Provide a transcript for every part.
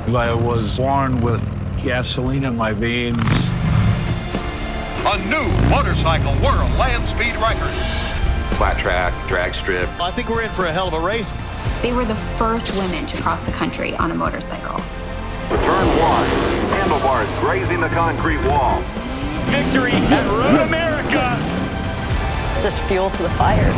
I was born with gasoline in my veins. A new motorcycle world land speed record. Flat track, drag strip. I think we're in for a hell of a race. They were the first women to cross the country on a motorcycle. To turn one, handlebars grazing the concrete wall. Victory at Road America! It's just fuel to the fire.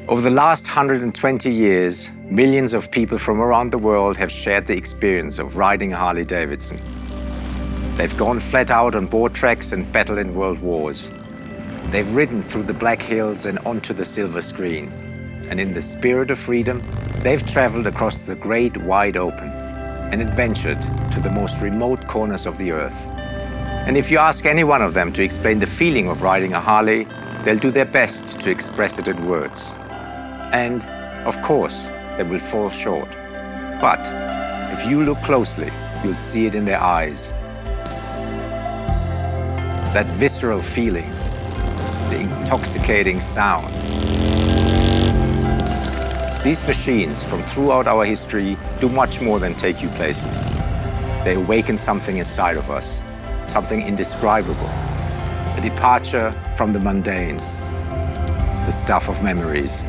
Over the last 120 years, millions of people from around the world have shared the experience of riding a Harley-Davidson. They've gone flat out on board tracks and battled in world wars. They've ridden through the Black Hills and onto the silver screen. And in the spirit of freedom, they've traveled across the great wide open and adventured to the most remote corners of the earth. And if you ask any one of them to explain the feeling of riding a Harley, they'll do their best to express it in words. And, of course, they will fall short. But if you look closely, you'll see it in their eyes. That visceral feeling, the intoxicating sound. These machines from throughout our history do much more than take you places. They awaken something inside of us, something indescribable, a departure from the mundane, the stuff of memories.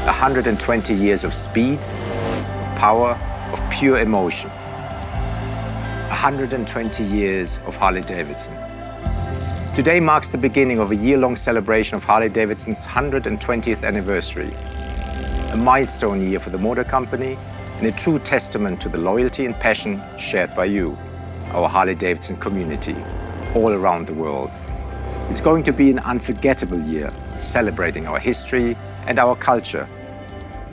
120 years of speed, of power, of pure emotion. 120 years of Harley-Davidson. Today marks the beginning of a year-long celebration of Harley-Davidson's 120th anniversary. A milestone year for the motor company and a true testament to the loyalty and passion shared by you, our Harley-Davidson community, all around the world. It's going to be an unforgettable year, celebrating our history and our culture.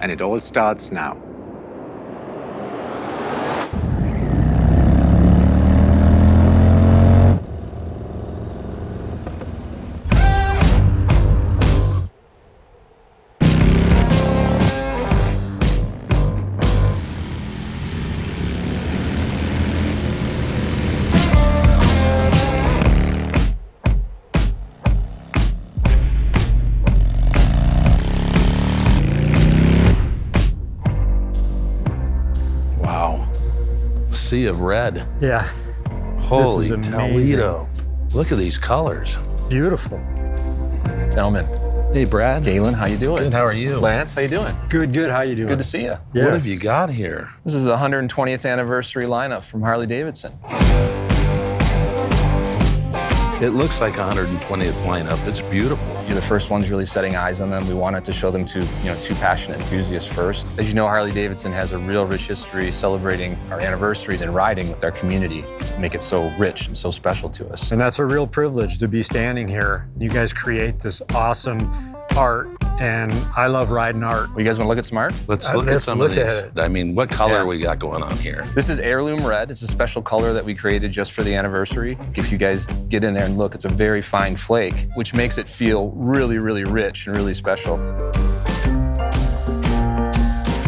And it all starts now. Sea of red. Yeah. Holy this is amazing. Toledo. Look at these colors. Beautiful. Gentlemen. Hey, Brad. Galen, how you doing? Good, how are you? Lance, how you doing? Good, good. How you doing? Good to see you. Yes. What have you got here? This is the 120th anniversary lineup from Harley-Davidson. It looks like a 120th lineup. It's beautiful. You're the first ones really setting eyes on them. We wanted to show them to, two passionate enthusiasts first. As you know, Harley-Davidson has a real rich history celebrating our anniversaries and riding with our community, make it so rich and so special to us. And that's a real privilege to be standing here. You guys create this awesome art, and I love riding art. Well, you guys want to look at some art? Let's look at some of these. I mean, what color Yeah. we got going on here? This is heirloom red. It's a special color that we created just for the anniversary. If you guys get in there and look, it's a very fine flake, which makes it feel really, really rich and really special.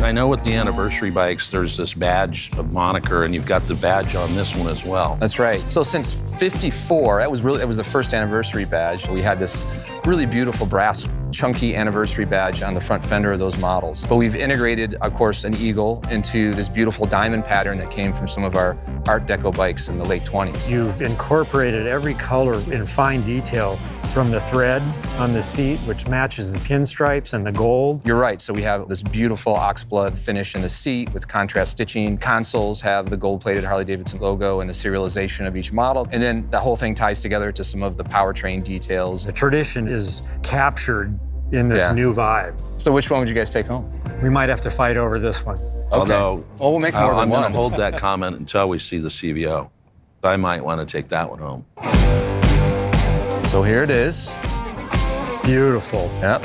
I know with the anniversary bikes, there's this badge, a moniker, and you've got the badge on this one as well. That's right. So since '54, that was the first anniversary badge. We had this really beautiful brass chunky anniversary badge on the front fender of those models. But we've integrated, of course, an eagle into this beautiful diamond pattern that came from some of our Art Deco bikes in the late 20s. You've incorporated every color in fine detail, from the thread on the seat, which matches the pinstripes and the gold. You're right. So we have this beautiful oxblood finish in the seat with contrast stitching. Consoles have the gold-plated Harley-Davidson logo and the serialization of each model. And then the whole thing ties together to some of the powertrain details. The tradition is captured in this new vibe. So which one would you guys take home? We might have to fight over this one. Okay. Although, well, we'll make more than I'm one. going to hold that comment until we see the CVO. I might want to take that one home. So here it is. Beautiful. Yep.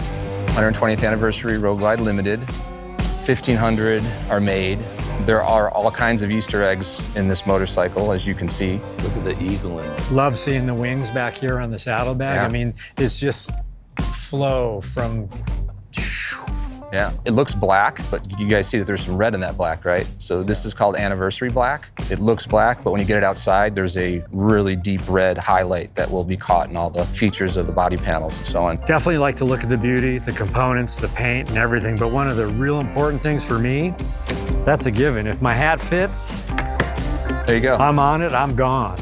120th anniversary Road Glide Limited. 1,500 are made. There are all kinds of Easter eggs in this motorcycle, as you can see. Look at the eagle in it. Love seeing the wings back here on the saddlebag. Yeah. I mean, it's just flow from Yeah, it looks black, but you guys see that there's some red in that black, right? So this is called anniversary black. It looks black, but when you get it outside, there's a really deep red highlight that will be caught in all the features of the body panels and so on. Definitely like to look at the beauty, the components, the paint and everything, but one of the real important things for me, that's a given. If my hat fits, there you go. I'm on it, I'm gone.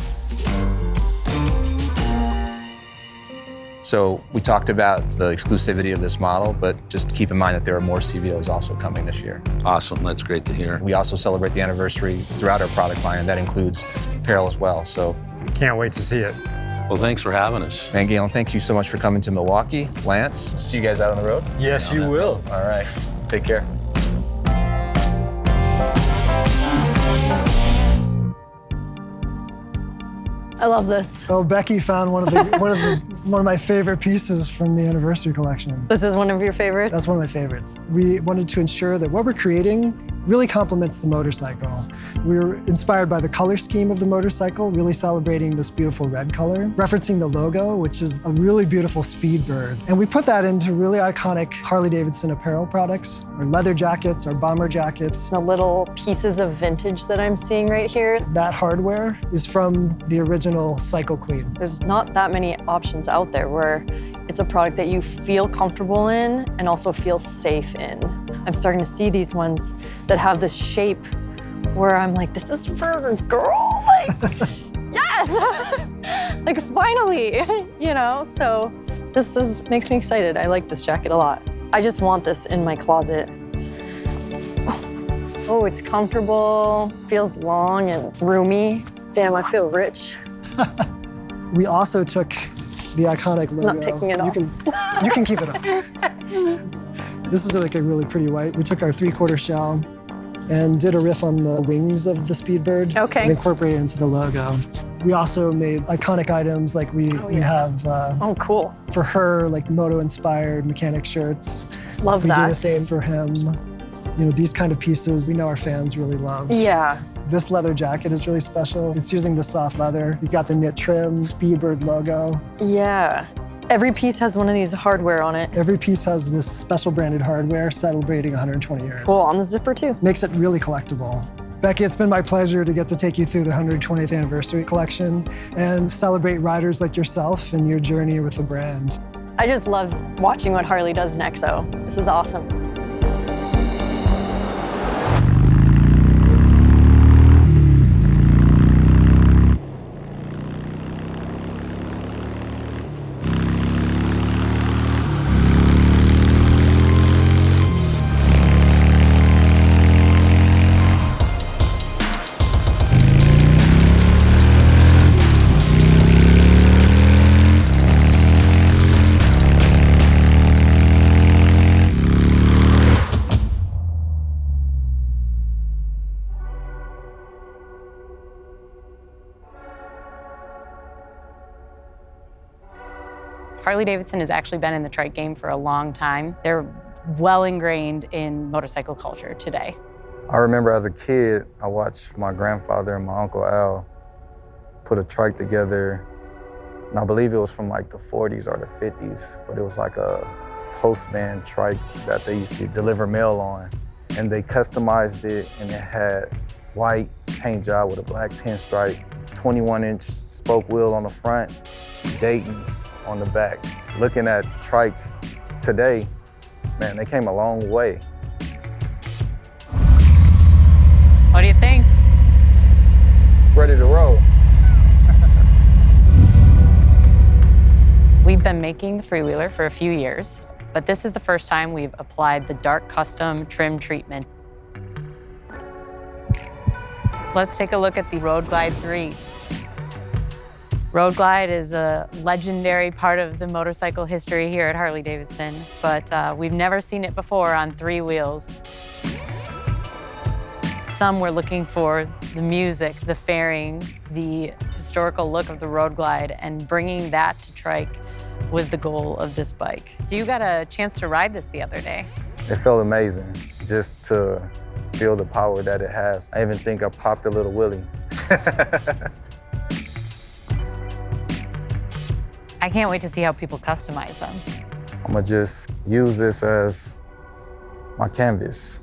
So we talked about the exclusivity of this model, but just keep in mind that there are more CVOs also coming this year. Awesome, that's great to hear. We also celebrate the anniversary throughout our product line, and that includes apparel as well. So can't wait to see it. Well, thanks for having us. Man, Galen, thank you so much for coming to Milwaukee. Lance, see you guys out on the road? Yes, you will. All right, take care. I love this. Oh, Becky found one of my favorite pieces from the anniversary collection. This is one of your favorites? That's one of my favorites. We wanted to ensure that what we're creating really complements the motorcycle. We were inspired by the color scheme of the motorcycle, really celebrating this beautiful red color, referencing the logo, which is a really beautiful speed bird. And we put that into really iconic Harley-Davidson apparel products, our leather jackets, our bomber jackets. The little pieces of vintage that I'm seeing right here. That hardware is from the original Cycle Queen. There's not that many options out there where it's a product that you feel comfortable in and also feel safe in. I'm starting to see these ones that have this shape where I'm like, this is for a girl, like, yes! Like, finally, you know? So this makes me excited. I like this jacket a lot. I just want this in my closet. Oh, it's comfortable, feels long and roomy. Damn, I feel rich. We also took the iconic logo. Not picking it off. You can keep it up. This is like a really pretty white. We took our 3/4 shell and did a riff on the wings of the Speedbird. Okay. And incorporated it into the logo. We also made iconic items like we have oh, cool. For her, like moto-inspired mechanic shirts. Love that. We do the same for him. You know, these kind of pieces we know our fans really love. Yeah. This leather jacket is really special. It's using the soft leather. You've got the knit trim, Speedbird logo. Yeah. Every piece has one of these hardware on it. Every piece has this special branded hardware celebrating 120 years. Cool, on the zipper too. Makes it really collectible. Becky, it's been my pleasure to get to take you through the 120th anniversary collection and celebrate riders like yourself and your journey with the brand. I just love watching what Harley does next, so this is awesome. Harley-Davidson has actually been in the trike game for a long time. They're well ingrained in motorcycle culture today. I remember as a kid, I watched my grandfather and my Uncle Al put a trike together, and I believe it was from like the 40s or the 50s, but it was like a postman trike that they used to deliver mail on. And they customized it, and it had white paint job with a black pinstripe, 21-inch spoke wheel on the front, Dayton's on the back. Looking at trikes today, man, they came a long way. What do you think? Ready to roll. We've been making the freewheeler for a few years, but this is the first time we've applied the dark custom trim treatment. Let's take a look at the Road Glide 3. Road Glide is a legendary part of the motorcycle history here at Harley-Davidson, but we've never seen it before on 3 wheels. Some were looking for the music, the fairing, the historical look of the Road Glide, and bringing that to trike was the goal of this bike. So you got a chance to ride this the other day. It felt amazing just to feel the power that it has. I even think I popped a little wheelie. I can't wait to see how people customize them. I'm gonna just use this as my canvas.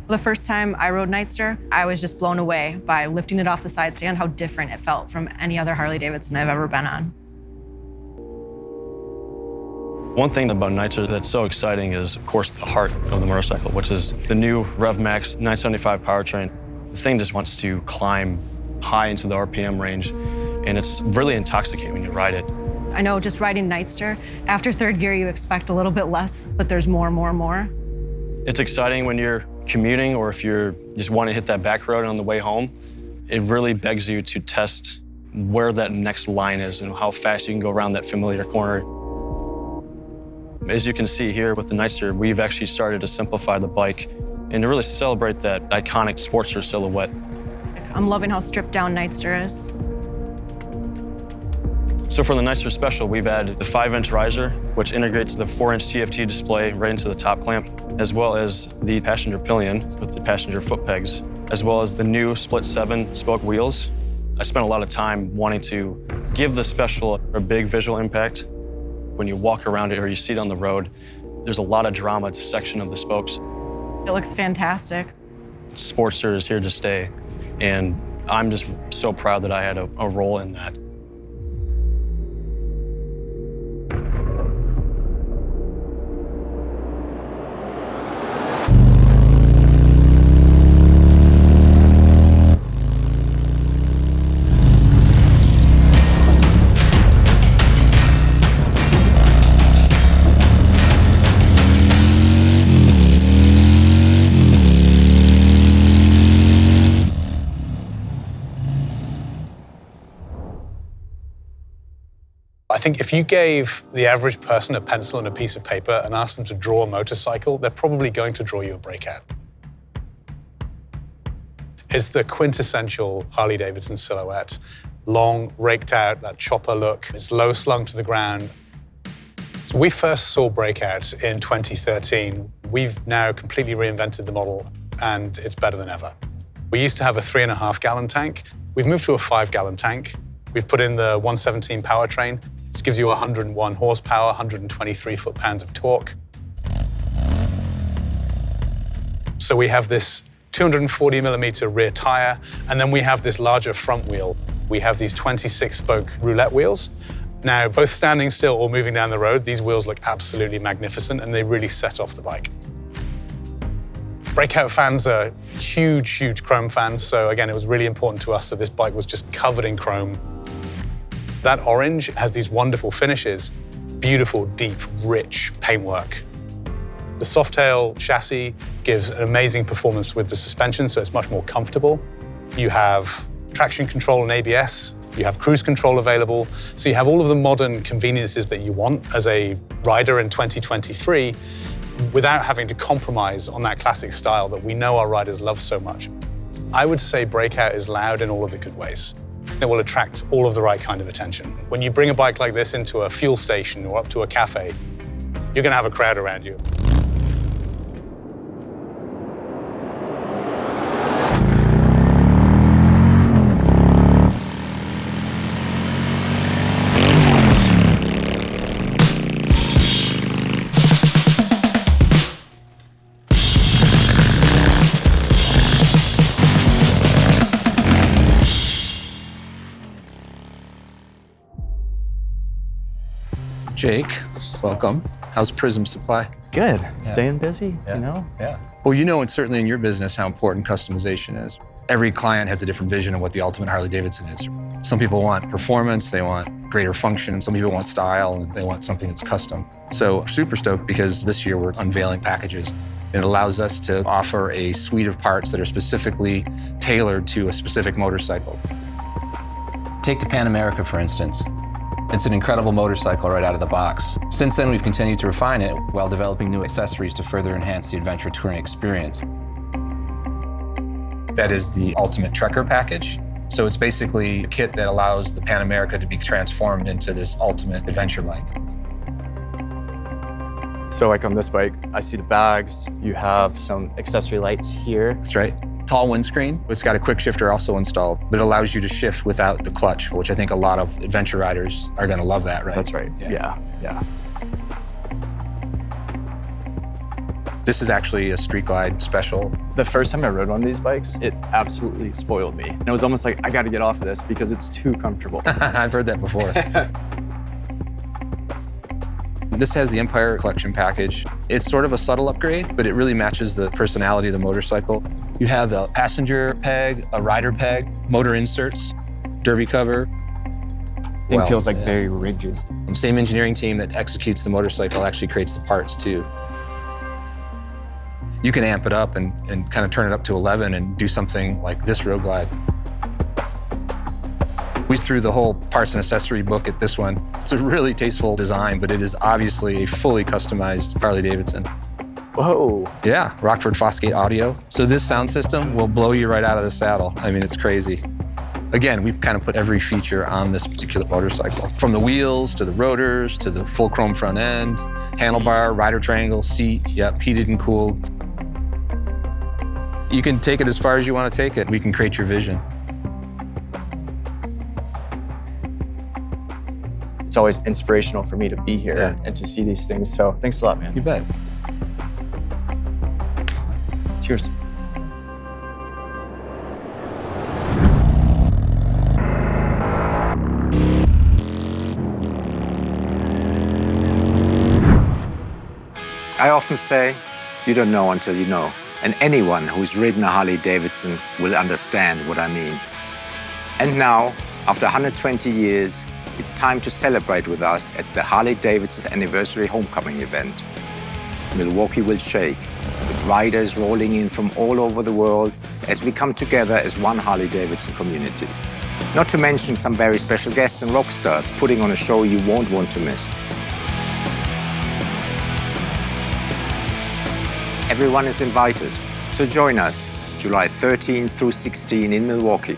The first time I rode Nightster, I was just blown away by lifting it off the side stand, how different it felt from any other Harley-Davidson I've ever been on. One thing about Nightster that's so exciting is, of course, the heart of the motorcycle, which is the new Rev Max 975 powertrain. The thing just wants to climb high into the RPM range, and it's really intoxicating when you ride it. I know just riding Nightster, after third gear, you expect a little bit less, but there's more. It's exciting when you're commuting or if you're just want to hit that back road on the way home. It really begs you to test where that next line is and how fast you can go around that familiar corner. As you can see here with the Nightster, we've actually started to simplify the bike and to really celebrate that iconic Sportster silhouette. I'm loving how stripped down Nightster is. So for the Nightster Special, we've added the 5-inch riser, which integrates the 4-inch TFT display right into the top clamp, as well as the passenger pillion with the passenger foot pegs, as well as the new split 7-spoke wheels. I spent a lot of time wanting to give the Special a big visual impact. When you walk around it or you see it on the road, there's a lot of drama to section of the spokes. It looks fantastic. Sportster is here to stay, and I'm just so proud that I had a role in that. I think if you gave the average person a pencil and a piece of paper and asked them to draw a motorcycle, they're probably going to draw you a breakout. It's the quintessential Harley-Davidson silhouette. Long, raked out, that chopper look. It's low slung to the ground. So we first saw breakout in 2013. We've now completely reinvented the model, and it's better than ever. We used to have a 3.5-gallon tank. We've moved to a 5-gallon tank. We've put in the 117 powertrain. This gives you 101 horsepower, 123 foot-pounds of torque. So we have this 240mm rear tire, and then we have this larger front wheel. We have these 26-spoke roulette wheels. Now, both standing still or moving down the road, these wheels look absolutely magnificent, and they really set off the bike. Breakout fans are huge chrome fans, so again, it was really important to us that this bike was just covered in chrome. That orange has these wonderful finishes, beautiful, deep, rich paintwork. The Softail chassis gives an amazing performance with the suspension, so it's much more comfortable. You have traction control and ABS. You have cruise control available. So you have all of the modern conveniences that you want as a rider in 2023 without having to compromise on that classic style that we know our riders love so much. I would say Breakout is loud in all of the good ways. It will attract all of the right kind of attention. When you bring a bike like this into a fuel station or up to a cafe, you're going to have a crowd around you. Jake, welcome. How's Prism Supply? Good. Staying busy, you know? Yeah. Well, you know, and certainly in your business, how important customization is. Every client has a different vision of what the ultimate Harley-Davidson is. Some people want performance, they want greater function. Some people want style, and they want something that's custom. So super stoked because this year we're unveiling packages. It allows us to offer a suite of parts that are specifically tailored to a specific motorcycle. Take the Pan America, for instance. It's an incredible motorcycle right out of the box. Since then, we've continued to refine it while developing new accessories to further enhance the adventure touring experience. That is the Ultimate Trekker package. So it's basically a kit that allows the Pan America to be transformed into this ultimate adventure bike. So like on this bike, I see the bags. You have some accessory lights here. That's right. Tall windscreen. It's got a quick shifter also installed, but it allows you to shift without the clutch, which I think a lot of adventure riders are going to love that, right? That's right. Yeah. This is actually a Street Glide special. The first time I rode one of these bikes, it absolutely spoiled me. And it was almost like, I got to get off of this because it's too comfortable. I've heard that before. This has the Empire Collection package. It's sort of a subtle upgrade, but it really matches the personality of the motorcycle. You have a passenger peg, a rider peg, motor inserts, derby cover. Thing feels like very rigid. The same engineering team that executes the motorcycle actually creates the parts too. You can amp it up and kind of turn it up to 11 and do something like this Road Glide. We threw the whole parts and accessory book at this one. It's a really tasteful design, but it is obviously a fully customized Harley-Davidson. Whoa. Yeah, Rockford Fosgate audio. So this sound system will blow you right out of the saddle. I mean, it's crazy. Again, we've kind of put every feature on this particular motorcycle. From the wheels, to the rotors, to the full chrome front end, handlebar, rider triangle, seat, yep, heated and cooled. You can take it as far as you want to take it. We can create your vision. It's always inspirational for me to be here and to see these things. So thanks a lot, man. You bet. Cheers. I often say, you don't know until you know. And anyone who's ridden a Harley-Davidson will understand what I mean. And now, after 120 years, it's time to celebrate with us at the Harley-Davidson Anniversary Homecoming event. Milwaukee will shake, with riders rolling in from all over the world as we come together as one Harley-Davidson community. Not to mention some very special guests and rock stars putting on a show you won't want to miss. Everyone is invited, so join us July 13 through 16 in Milwaukee.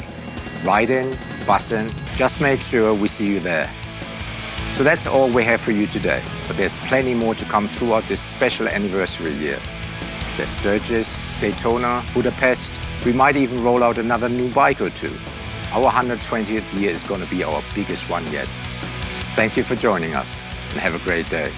Ride in, bus in, just make sure we see you there. So that's all we have for you today, but there's plenty more to come throughout this special anniversary year. There's Sturgis, Daytona, Budapest. We might even roll out another new bike or two. Our 120th year is going to be our biggest one yet. Thank you for joining us, and have a great day.